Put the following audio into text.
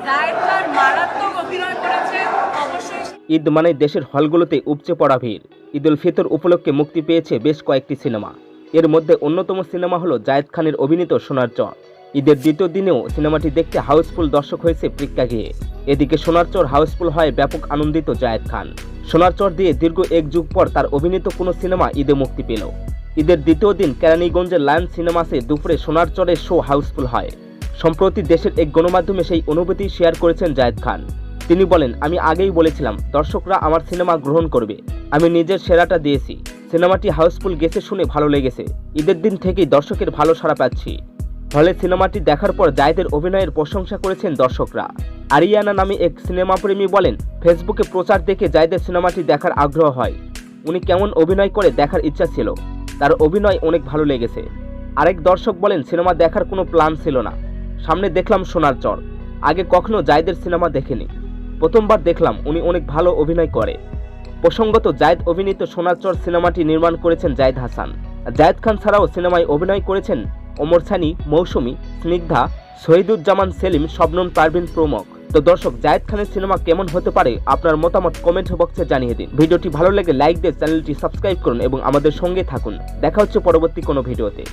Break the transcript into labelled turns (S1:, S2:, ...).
S1: জায়েদ খান মারাত্মক অভিনয় করেছে অবশ্যই।
S2: ঈদ মানে দেশের হলগুলোতে উপচে পড়া ভিড়। ঈদ উল ফিতর উপলক্ষে মুক্তি পেয়েছে বেশ কয়েকটি সিনেমা। এর মধ্যে অন্যতম সিনেমা হলো জায়েদ খানের অভিনীত সোনার চর। ঈদের দ্বিতীয় দিনেও সিনেমাটি দেখতে হাউসফুল দর্শক হয়েছে প্রেক্ষাগৃহে। এদিকে সোনার চর হাউসফুল হয় ব্যাপক আনন্দিত জায়েদ খান। সোনার চর দিয়ে দীর্ঘ এক যুগ পর তার অভিনীত কোনো সিনেমা ঈদে মুক্তি পেল। ঈদের দ্বিতীয় দিন কেরানীগঞ্জের লায়ন সিনেমাসে দুপুরে সোনার চরের শো হাউসফুল হয়। সম্প্রতি দেশের এক গণমাধ্যমে সেই অনুভূতি শেয়ার করেছেন জায়েদ খান। তিনি বলেন, আমি আগেই বলেছিলাম দর্শকরা আমার সিনেমা গ্রহণ করবে, আমি নিজের সেরাটা দিয়েছি। সিনেমাটি হাউসফুল গেছে শুনে ভালো লেগেছে। ঈদের দিন থেকেই দর্শকের ভালো সাড়া পাচ্ছি। হলে সিনেমাটি দেখার পর জায়েদের অভিনয়ের প্রশংসা করেছেন দর্শকরা। আরিয়ানা নামে এক সিনেমাপ্রেমী বলেন, ফেসবুকে প্রচার দেখে জায়েদের সিনেমাটি দেখার আগ্রহ হয়। উনি কেমন অভিনয় করে দেখার ইচ্ছা ছিল, তার অভিনয় অনেক ভালো লেগেছে। আরেক দর্শক বলেন, সিনেমা দেখার কোনো প্ল্যান ছিল না, সামনে দেখলাম সোনার চর, আগে কখনো জায়েদের সিনেমা দেখিনি, প্রথমবার দেখলাম উনি অনেক ভালো অভিনয় করে। প্রসঙ্গত জায়েদ অভিনীত সোনার চর সিনেমাটি নির্মাণ করেছেন জায়েদ হাসান। জায়েদ খান ছাড়াও সিনেমায় অভিনয় করেছেন ওমর সানি, মৌসুমী, স্নিগ্ধা, শহীদুজ্জামান সেলিম, শবনম পারভিন প্রমুখ। তো দর্শক, জায়েদ খানের সিনেমা কেমন হতে পারে আপনার মতামত কমেন্ট বক্সে জানিয়ে দিন। ভিডিওটি ভালো লেগে লাইক দিয়ে চ্যানেলটি সাবস্ক্রাইব করুন এবং আমাদের সঙ্গে থাকুন। দেখা হচ্ছে পরবর্তী কোনো ভিডিওতে।